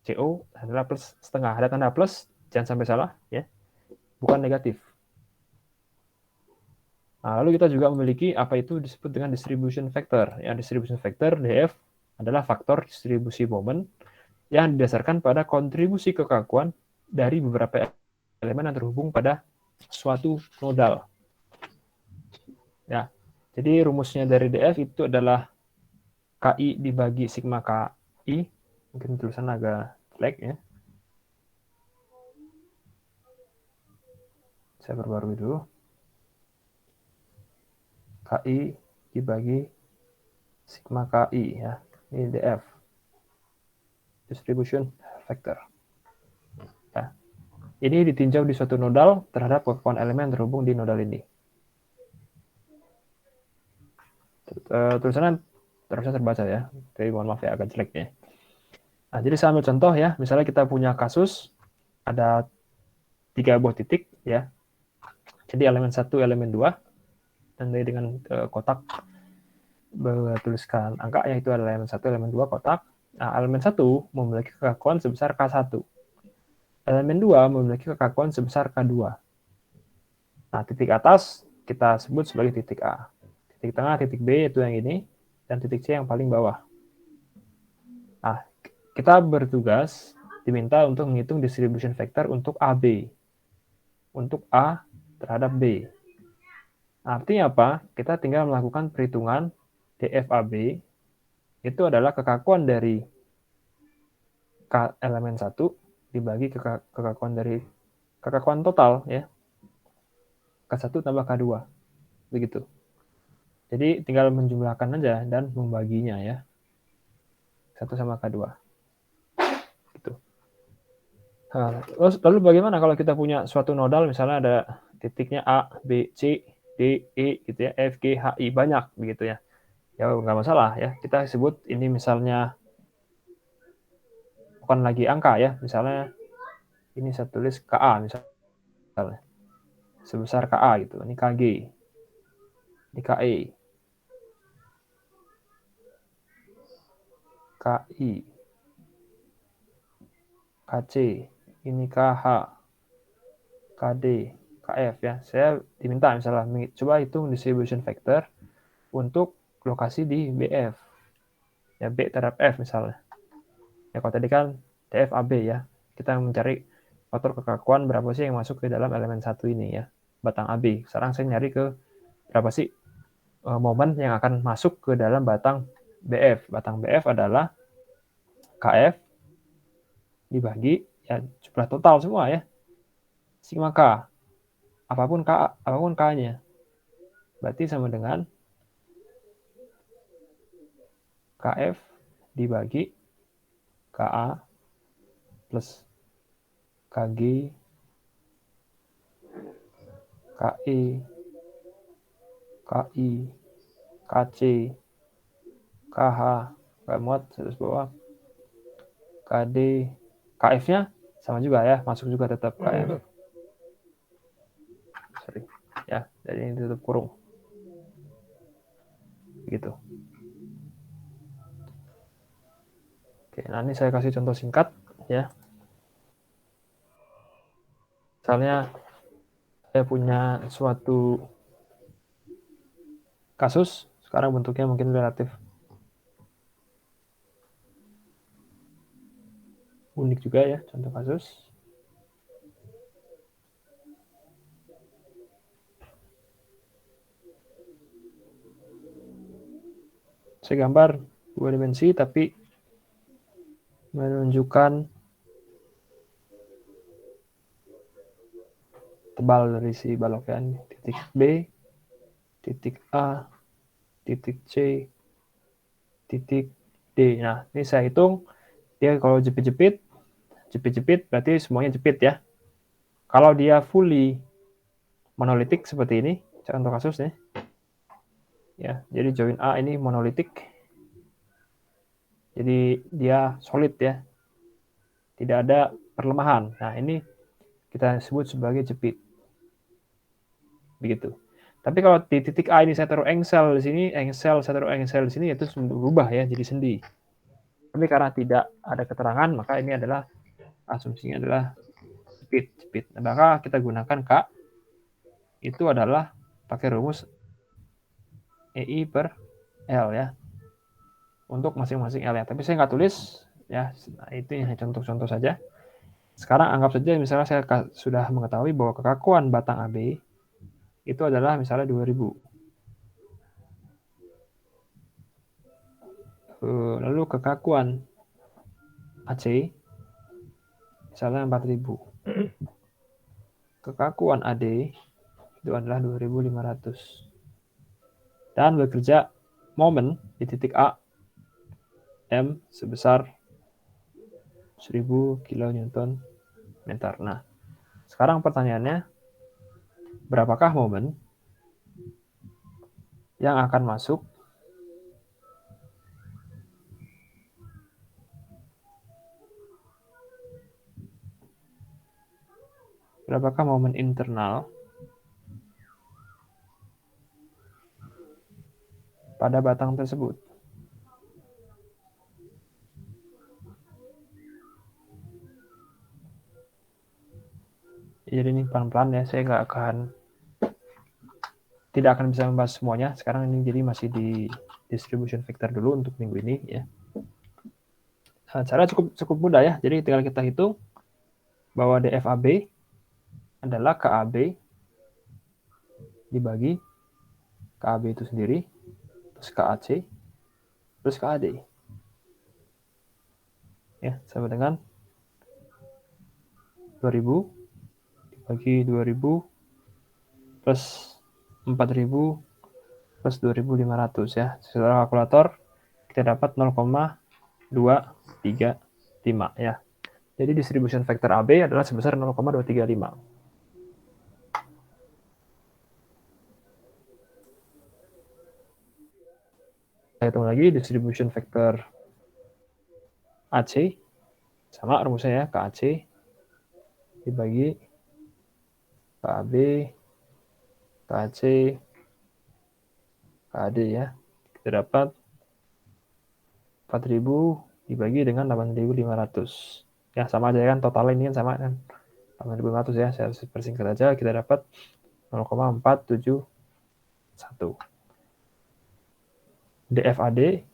CO adalah plus setengah. Ada tanda plus, jangan sampai salah ya. Bukan negatif. Nah, lalu kita juga memiliki apa itu disebut dengan distribution factor. Yang distribution factor DF adalah faktor distribusi momen yang didasarkan pada kontribusi kekakuan dari beberapa elemen yang terhubung pada suatu nodal. Ya, jadi rumusnya dari DF itu adalah KI dibagi sigma KI. Mungkin tulisan agak jelek ya. Saya perbarui dulu. KI dibagi sigma KI ya. Ini DF. Distribution factor. Ya. Ini ditinjau di suatu nodal terhadap kekakuan elemen terhubung di nodal ini. Tulisannya terusnya terbaca ya. Tapi mohon maaf ya, agak jelek ya. Nah, jadi saya ambil contoh ya. Misalnya kita punya kasus ada 3 buah titik ya. Jadi elemen 1, elemen 2 dan dengan kotak bertuliskan angka yaitu elemen 1, elemen 2 kotak. Nah, elemen 1 memiliki kekakuan sebesar K1. Elemen 2 memiliki kekakuan sebesar K2. Nah, titik atas kita sebut sebagai titik A. Titik tengah, titik B itu yang ini, dan titik C yang paling bawah. Nah, kita bertugas diminta untuk menghitung distribution factor untuk AB. Untuk A terhadap B. Nah, artinya apa? Kita tinggal melakukan perhitungan DFAB. Itu adalah kekakuan dari K elemen 1 dibagi kekakuan dari kekakuan total ya. K1 tambah K2. Begitu. Jadi tinggal menjumlahkan aja dan membaginya ya. 1 sama K2. Gitu. Nah, lalu bagaimana kalau kita punya suatu nodal misalnya ada titiknya A, B, C, D, E gitu ya, F, G, H, I banyak begitu ya. Ya nggak masalah ya. Kita sebut ini misalnya bukan lagi angka ya. Misalnya ini saya tulis KA misalnya. Sebesar KA gitu. Ini KG. Ini KE. KI. KC. Ini KH. KD. KF ya. Saya diminta misalnya coba hitung distribution factor untuk lokasi di BF. Ya B terhadap F misalnya. Ya kalau tadi kan DF AB ya. Kita mencari faktor kekakuan berapa sih yang masuk ke dalam elemen 1 ini ya. Batang AB. Sekarang saya nyari ke berapa sih momen yang akan masuk ke dalam batang BF. Batang BF adalah KF dibagi ya jumlah total semua ya. Sigma K. Apapun K-nya. Berarti sama dengan KF dibagi KA plus KG KE KI KC KH nggak muat terus bawah KD KF-nya sama juga ya, masuk juga tetap KF. Sorry. Ya, jadi ini tutup kurung. Gitu. Oke, nah ini saya kasih contoh singkat ya. Misalnya saya punya suatu kasus, sekarang bentuknya mungkin relatif unik juga ya, contoh kasus. Saya gambar 2 dimensi tapi menunjukkan tebal dari si balok ya. Titik B, titik A, titik C, titik D. Nah, ini saya hitung, dia kalau jepit-jepit berarti semuanya jepit ya. Kalau dia fully monolitik seperti ini, contoh kasusnya, ya, jadi join A ini monolitik, jadi dia solid ya, tidak ada perlemahan. Nah, ini kita sebut sebagai jepit. Begitu. Tapi kalau di titik A ini saya taruh engsel di sini, saya taruh engsel di sini, itu berubah ya, jadi sendi. Tapi karena tidak ada keterangan, maka ini adalah asumsinya adalah jepit. Nah, maka kita gunakan K, itu adalah pakai rumus EI per L ya, untuk masing-masing L ya. Tapi saya nggak tulis ya, nah, itu yang contoh-contoh saja. Sekarang anggap saja misalnya saya sudah mengetahui bahwa kekakuan batang AB itu adalah misalnya 2000. Lalu kekakuan AC misalnya 4000. Kekakuan AD itu adalah 2500. Dan bekerja momen di titik A M sebesar 1000 kN meter. Nah, sekarang pertanyaannya, berapakah momen yang akan masuk momen internal pada batang tersebut? Jadi ini pelan-pelan ya, saya tidak akan bisa membahas semuanya. Sekarang ini jadi masih di distribution vector dulu untuk minggu ini ya. Nah, cara cukup mudah ya. Jadi tinggal kita hitung bahwa DFAB adalah KAB dibagi KAB itu sendiri, terus KAC, terus KAD. Ya, sama dengan 2000 dibagi 2000 plus 4000 plus 2500 ya. Secara kalkulator kita dapat 0,235 ya. Jadi distribution vector AB adalah sebesar 0,235. Saya hitung lagi distribution vector AC, sama rumusnya ya, KAC dibagi KAB, KAC, KAD ya. Kita dapat 4000 dibagi dengan 8500. Ya, sama aja kan, total ini kan sama kan. 8500 ya, saya persingkat aja, kita dapat 0,471. DFAD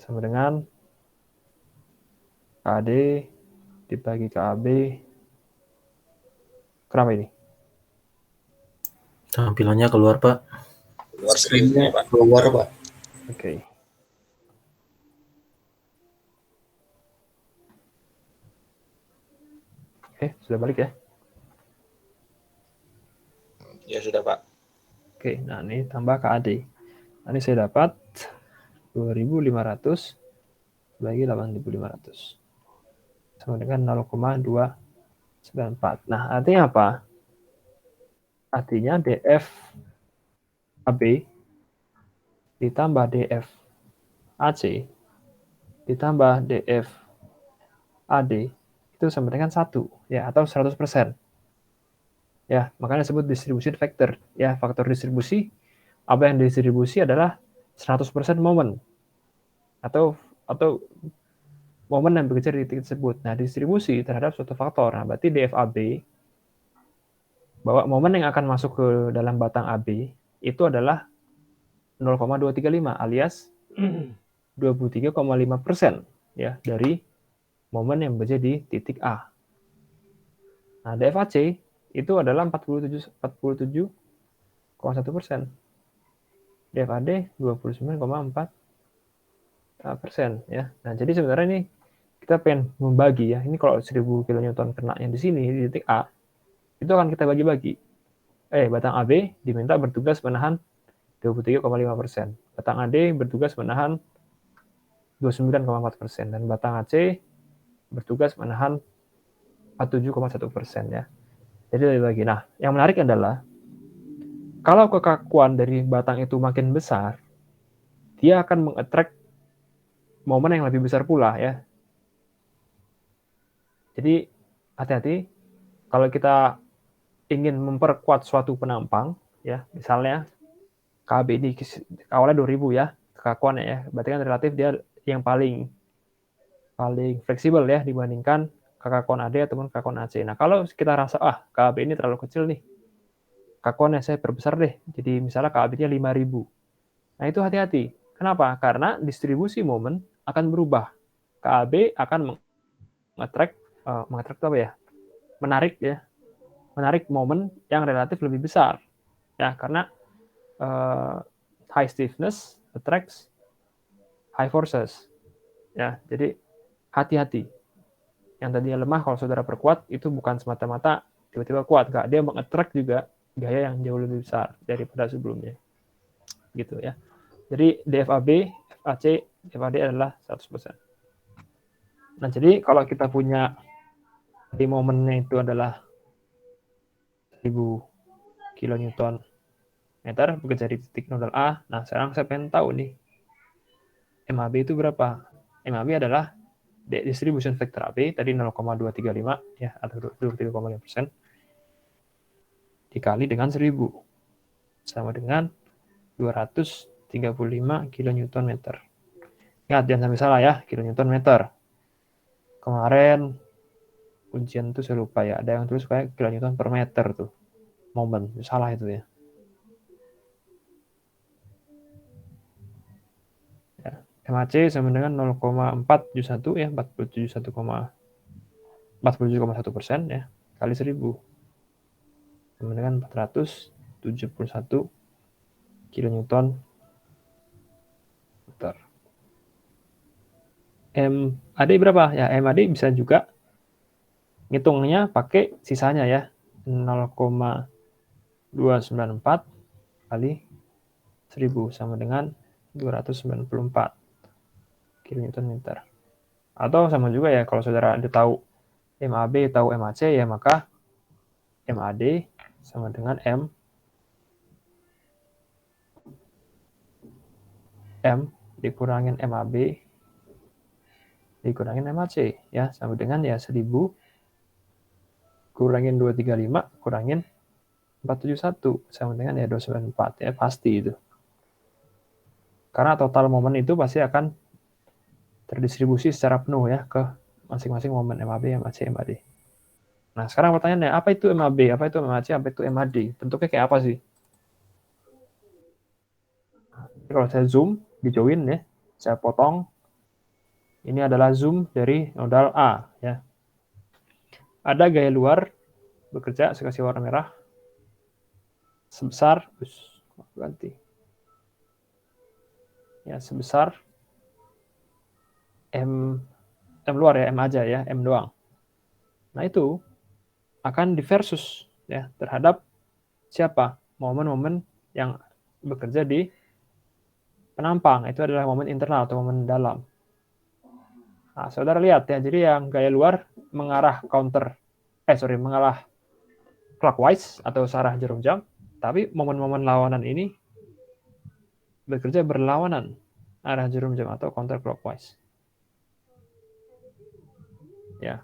sama dengan KAD dibagi KAB. Kenapa ini? Tampilannya keluar, Pak. Keluar screen-nya, Pak. Keluar, Pak. Oke. Sudah balik ya? Ya sudah, Pak. Oke, nah ini tambah KAD. Nah, ini saya dapat 2500 bagi 8500. Sama dengan 0,294. Nah, artinya apa? Artinya DF AB ditambah DF AC ditambah DF AD itu sama dengan 1 ya, atau 100%. Ya, makanya disebut distribution factor. Ya, faktor distribusi, apa yang distribusi adalah 100% momen atau momen yang bekerja di titik tersebut. Nah, distribusi terhadap suatu faktor. Nah, berarti DFAB bahwa momen yang akan masuk ke dalam batang AB itu adalah 0,235 alias 23,5% ya dari momen yang bekerja di titik A. Nah, DFAC itu adalah 47,1%. DFAD 29,4% ya. Nah, jadi sebenarnya ini kita pengen membagi ya. Ini kalau 1000 kN kena yang di sini di titik A, Itu akan kita bagi-bagi. Batang AB diminta bertugas menahan 23,5%. Batang AD bertugas menahan 29,4%. Dan batang AC bertugas menahan 47,1% ya. Jadi lebih bagi. Nah, yang menarik adalah kalau kekakuan dari batang itu makin besar, dia akan meng-attract momen yang lebih besar pula ya. Jadi hati-hati kalau kita ingin memperkuat suatu penampang ya, misalnya KB ini awalnya 2000 ya kekakuannya ya, berarti kan relatif dia yang paling fleksibel ya dibandingkan kekakuan AD ataupun kekakuan AC. Nah kalau kita rasa KB ini terlalu kecil nih, kekakuannya saya perbesar deh, jadi misalnya KB-nya 5000. Nah itu hati-hati. Kenapa? Karena distribusi momen akan berubah. KB akan mengattract apa ya? Menarik momen yang relatif lebih besar. Ya, karena high stiffness attracts high forces. Ya, jadi hati-hati. Yang tadinya lemah kalau saudara perkuat itu bukan semata-mata tiba-tiba kuat, Kak. Dia mengattract juga gaya yang jauh lebih besar daripada sebelumnya. Gitu ya. Jadi DFAB, FAC, DFAD adalah 100%. Nah, jadi kalau kita punya di momennya itu adalah 1000 kilonewton meter bekerja di titik nodal A. Nah, sekarang saya pengen tahu nih, MAB itu berapa? MAB adalah distribution vector AB tadi 0,235 ya atau 23,5% dikali dengan 1000 sama dengan 235 kilonewton meter. Ingat jangan sampai salah ya, kilonewton meter. Kemarin ujian tuh saya lupa ya, ada yang tulis kayak kilonewton per meter tuh. Momen, salah itu ya. MAC sama dengan 0,471 ya, 47,1% ya, kali 1000 sama dengan 471 kilonewton meter. MAD berapa? Ya, MAD bisa juga ngitungnya pakai sisanya ya, 0,294 kali 1000 sama dengan 294 kilonewton meter. Atau sama juga ya, kalau saudara Anda tahu MAB, tahu MAC ya, maka MAD sama dengan M dikurangin MAB dikurangin MAC ya, sama dengan ya 1000 kurangin 235 kurangin 471 sama dengan ya 294 ya, pasti itu. Karena total momen itu pasti akan terdistribusi secara penuh ya ke masing-masing momen MAB, MAC, MAD. Nah, sekarang pertanyaannya, apa itu MAB, apa itu MAC, apa itu MAD? Bentuknya kayak apa sih? Kalau saya zoom, dijoin ya, saya potong. Ini adalah zoom dari nodal A ya. Ada gaya luar bekerja, saya kasih warna merah sebesar ganti. Ya, sebesar M luar ya, M aja ya, M doang. Nah, itu akan diversus ya terhadap siapa? Momen-momen yang bekerja di penampang. Itu adalah momen internal atau momen dalam. Nah, saudara lihat ya, jadi yang gaya luar mengarah mengarah clockwise atau searah jarum jam, tapi momen-momen lawanan ini bekerja berlawanan arah jarum jam atau counter clockwise. Ya.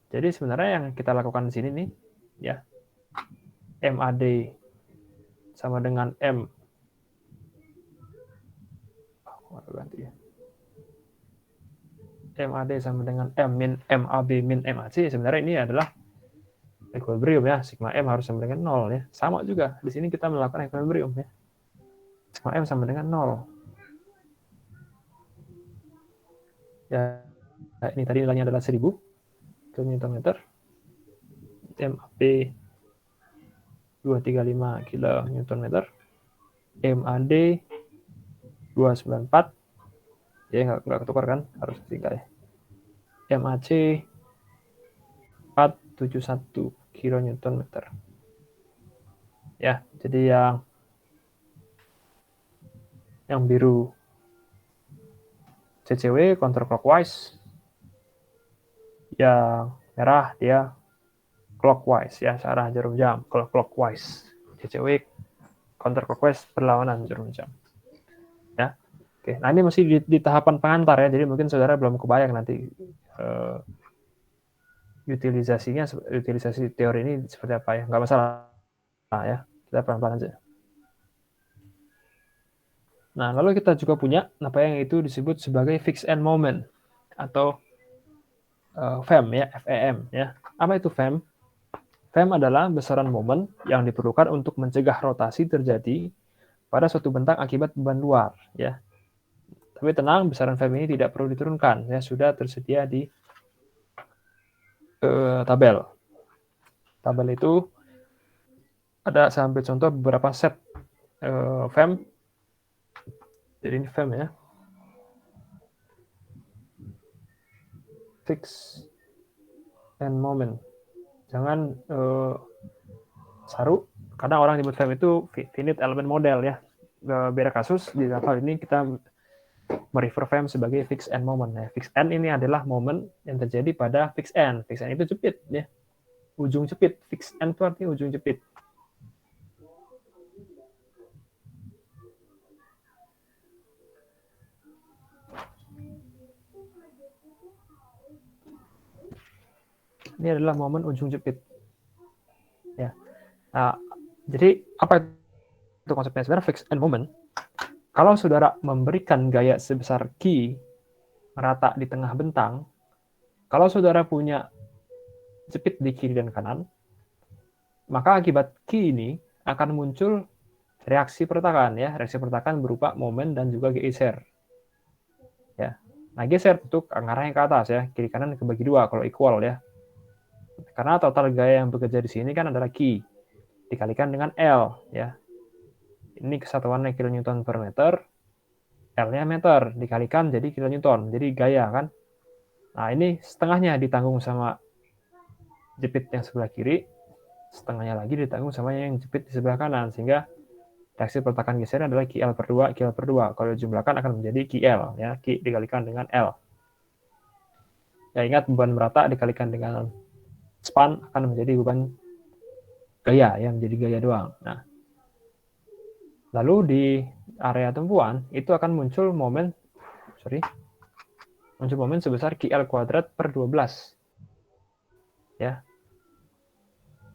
Jadi sebenarnya yang kita lakukan di sini nih, ya, MAD sama dengan MAD sama dengan MAB min MAC, sebenarnya ini adalah equilibrium ya, sigma M harus sama dengan 0 ya. Sama juga, di sini kita melakukan equilibrium ya. Sigma M sama dengan 0. Ya, ini tadi nilainya adalah 1000 km, MAB 235 kN, MAD 294, ya nggak ketukar kan, harus 3 ya. MAC 471 kilonewton meter. Ya, jadi yang biru CCW counterclockwise, yang merah dia clockwise ya, searah jarum jam, clockwise. CCW counterclockwise berlawanan jarum jam. Ya. Oke, nah ini masih di tahapan pengantar ya, jadi mungkin saudara belum kebayang nanti utilisasi teori ini seperti apa ya, nggak masalah ya, kita pelan-pelan aja. Nah, lalu kita juga punya apa yang itu disebut sebagai fixed end moment atau FEM ya, FEM ya. Apa itu FEM? FEM adalah besaran momen yang diperlukan untuk mencegah rotasi terjadi pada suatu bentang akibat beban luar ya. Tapi tenang, besaran FEM ini tidak perlu diturunkan ya, sudah tersedia di tabel. Tabel itu ada saya ambil contoh beberapa set FEM. Jadi ini FEM ya. Fix and moment. Jangan saru, karena orang nyebut FEM itu finite element model ya. Beda kasus, di hal ini kita merefer FEM sebagai fix end moment. Ya. Fix end ini adalah momen yang terjadi pada fix end. Fix end itu jepit ya. Ujung jepit. Fix end itu artinya ujung jepit. Ini adalah momen ujung jepit. Ya. Nah, jadi apa itu konsepnya? Sebenarnya fixed end moment. Kalau saudara memberikan gaya sebesar Q merata di tengah bentang, kalau saudara punya jepit di kiri dan kanan, maka akibat Q ini akan muncul reaksi pertakan ya. Reaksi pertakan berupa momen dan juga geser. Ya. Nah, geser itu ngarahnya ke atas ya, kiri kanan kebagi dua kalau equal ya. Karena total gaya yang bekerja di sini kan adalah Q dikalikan dengan L ya. Ini kesatuannya kilonewton per meter, L-nya meter dikalikan jadi kilonewton, jadi gaya kan. Nah, ini setengahnya ditanggung sama jepit yang sebelah kiri, setengahnya lagi ditanggung sama yang jepit di sebelah kanan, sehingga reaksi pertakan gesernya adalah QL per 2, QL per 2. Kalau dijumlahkan akan menjadi QL ya, Q dikalikan dengan L. Ya, ingat beban merata dikalikan dengan span akan menjadi beban gaya ya, menjadi gaya doang. Nah, lalu di area tempuhan itu akan muncul momen sebesar QL kuadrat per 12. Ya.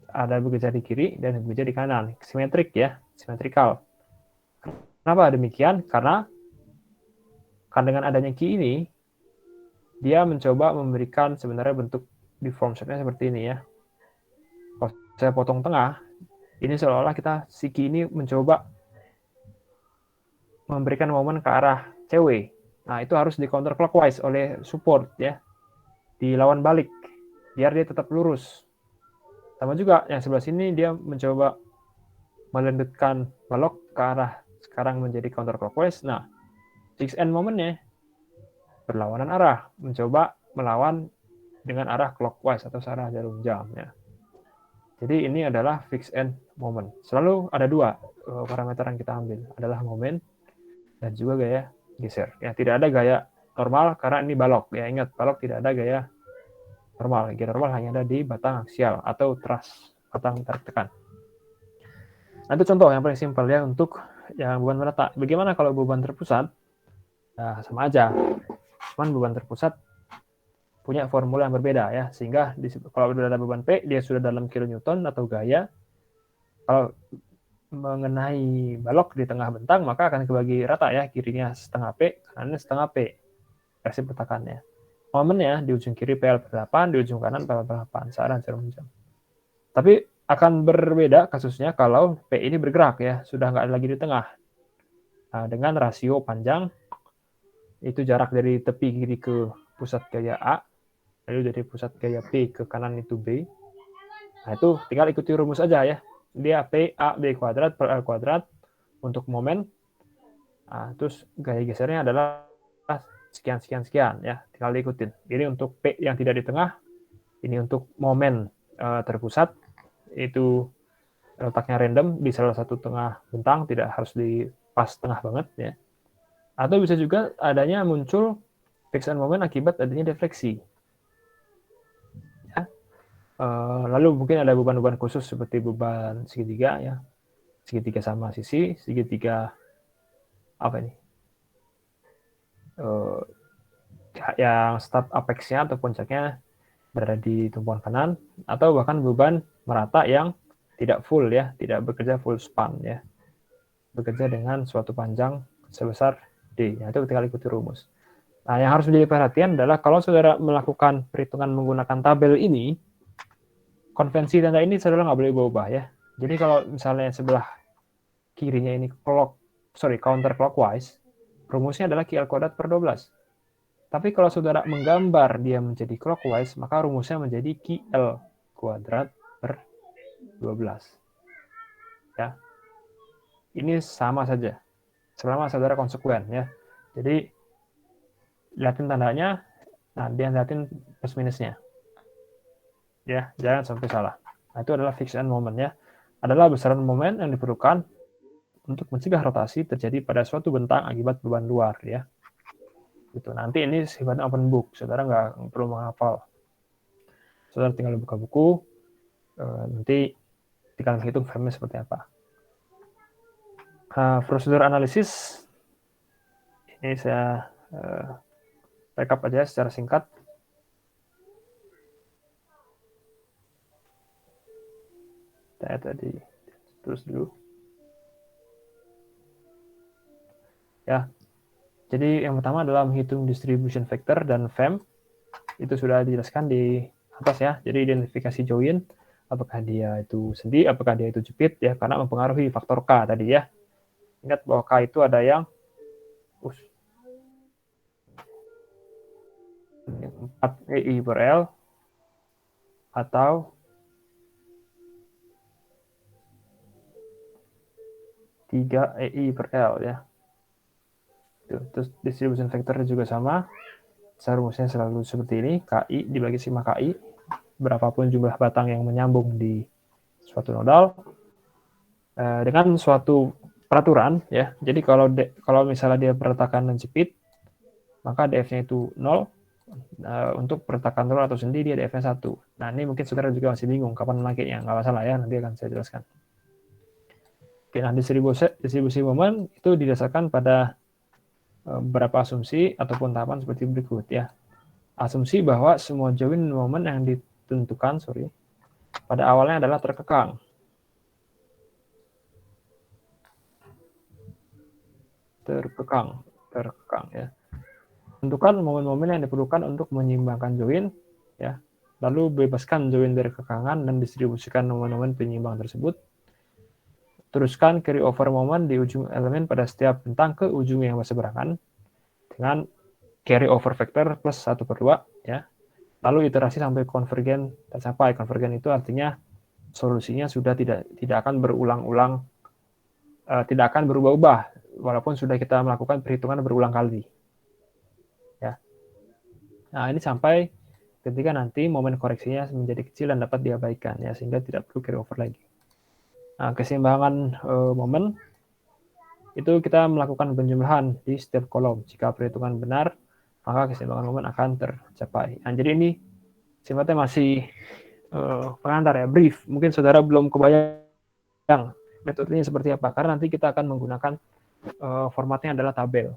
Ada bekerja di kiri dan bekerja di kanan. Simetrik ya, simetrikal. Kenapa demikian? Karena dengan adanya Q ini, dia mencoba memberikan sebenarnya bentuk deformation-nya seperti ini ya. Kalau saya potong tengah, ini seolah-olah si Q ini mencoba memberikan momen ke arah CW. Nah, itu harus di counter clockwise oleh support ya. Dilawan balik biar dia tetap lurus. Sama juga yang sebelah sini dia mencoba melendutkan balok ke arah sekarang menjadi counter clockwise. Nah, fixed end momennya berlawanan arah, mencoba melawan dengan arah clockwise atau searah jarum jam ya. Jadi ini adalah fixed end moment. Selalu ada dua parameter yang kita ambil, adalah momen dan juga gaya geser. Ya, tidak ada gaya normal karena ini balok. Ya, ingat balok tidak ada gaya normal. Gaya normal hanya ada di batang aksial atau thrust, batang tarik tekan. Nah, itu contoh yang paling simpel ya untuk yang beban merata. Bagaimana kalau beban terpusat? Nah, sama aja. Cuman beban terpusat punya formula yang berbeda ya, sehingga kalau sudah ada beban P, dia sudah dalam kilonewton atau gaya. Kalau mengenai balok di tengah bentang, maka akan kebagi rata ya, kirinya setengah P, kanannya setengah P. Reaksi pertakannya. Momennya di ujung kiri PL per 8, di ujung kanan PL per 8, searah jarum jam. Tapi akan berbeda kasusnya kalau P ini bergerak ya, sudah nggak lagi di tengah. Nah, dengan rasio panjang, itu jarak dari tepi kiri ke pusat gaya A, lalu dari pusat gaya P ke kanan itu B. Nah, itu tinggal ikuti rumus aja ya. Dia P, A, B kuadrat per L kuadrat untuk momen. Nah, terus gaya gesernya adalah sekian ya, tinggal diikutin. Ini untuk P yang tidak di tengah, ini untuk momen terpusat, itu letaknya random di salah satu tengah bentang, tidak harus di pas tengah banget ya. Atau bisa juga adanya muncul fixed moment akibat adanya defleksi. Ya. Lalu mungkin ada beban-beban khusus seperti beban segitiga ya, segitiga sama sisi, segitiga apa ini? Yang start apex-nya atau puncaknya berada di tumpuan kanan, atau bahkan beban merata yang tidak full ya, tidak bekerja full span ya, bekerja dengan suatu panjang sebesar D. Nah, itu tinggal ikuti rumus. Nah, yang harus menjadi perhatian adalah kalau saudara melakukan perhitungan menggunakan tabel ini, konvensi tanda ini saudara nggak boleh ubah ya. Jadi kalau misalnya sebelah kirinya ini counter clockwise, rumusnya adalah QL kuadrat per 12. Tapi kalau saudara menggambar dia menjadi clockwise, maka rumusnya menjadi QL kuadrat per 12. Ya. Ini sama saja. Selama saudara konsekuen ya. Jadi lihatin tandanya, nah dia lihatin plus minusnya. Ya, jangan sampai salah. Nah, itu adalah fixed end moment ya. Adalah besaran momen yang diperlukan untuk mencegah rotasi terjadi pada suatu bentang akibat beban luar ya. Gitu. Nanti ini sifatnya open book, saudara nggak perlu menghafal. Saudara tinggal buka buku, nanti tinggal hitung frame-nya seperti apa. Prosedur analisis ini saya recap aja secara singkat. Saya tadi terus dulu. Ya. Jadi yang pertama adalah menghitung distribution vector dan FEM. Itu sudah dijelaskan di atas ya. Jadi identifikasi join, apakah dia itu sendi, apakah dia itu jepit ya, karena mempengaruhi faktor K tadi ya. Ingat bahwa K itu ada yang 4 EI per L atau 3 EI per L ya. Terus distribution vectornya juga sama. Rumusnya selalu seperti ini, KI dibagi sigma KI, berapapun jumlah batang yang menyambung di suatu nodal, dengan suatu peraturan ya. Jadi kalau misalnya dia perletakan dan jepit, maka DF-nya itu 0. Untuk perletakan telur atau sendi dia DF-nya 1. Nah, ini mungkin saudara juga masih bingung kapan melangkitnya, nggak masalah ya, nanti akan saya jelaskan. Oke, nah distribusi momen itu didasarkan pada beberapa asumsi ataupun tahapan seperti berikut ya. Asumsi bahwa semua join momen yang ditentukan pada awalnya adalah terkekang. Terkekang ya. Tentukan momen-momen yang diperlukan untuk menyeimbangkan join ya. Lalu bebaskan join dari kekangan dan distribusikan momen-momen penyeimbang tersebut. Teruskan carry over momen di ujung elemen pada setiap bentang ke ujung yang berseberangan dengan carry over vector plus 1/2 ya. Lalu iterasi sampai konvergen tercapai. Konvergen itu artinya solusinya sudah tidak akan berulang-ulang, tidak akan berubah-ubah walaupun sudah kita melakukan perhitungan berulang kali. Ya. Nah, ini sampai ketika nanti momen koreksinya menjadi kecil dan dapat diabaikan ya, sehingga tidak perlu carry over lagi. Nah, keseimbangan momen itu kita melakukan penjumlahan di setiap kolom. Jika perhitungan benar, maka keseimbangan momen akan tercapai. Nah, jadi ini sifatnya masih pengantar ya, brief. Mungkin saudara belum kebayang metodenya seperti apa, karena nanti kita akan menggunakan formatnya adalah tabel.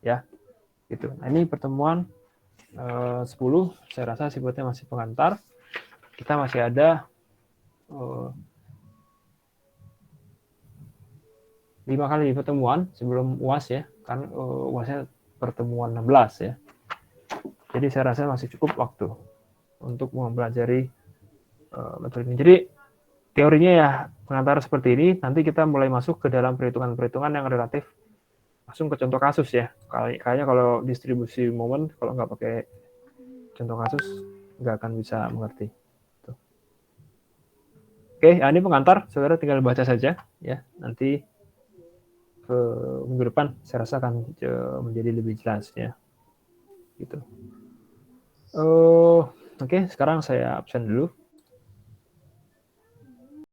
Ya, gitu. Nah, ini pertemuan 10, saya rasa sifatnya masih pengantar. Kita masih ada 5 kali pertemuan sebelum UAS ya, kan UASnya pertemuan 16 ya. Jadi saya rasa masih cukup waktu untuk mempelajari metode ini. Jadi teorinya ya pengantar seperti ini, nanti kita mulai masuk ke dalam perhitungan-perhitungan yang relatif langsung ke contoh kasus ya. Kayaknya kalau distribusi momen, kalau nggak pakai contoh kasus, nggak akan bisa mengerti. Tuh. Oke, ini pengantar, saudara tinggal baca saja ya. Nanti minggu depan saya rasa akan menjadi lebih jelas ya. Gitu. Oke, sekarang saya absen dulu.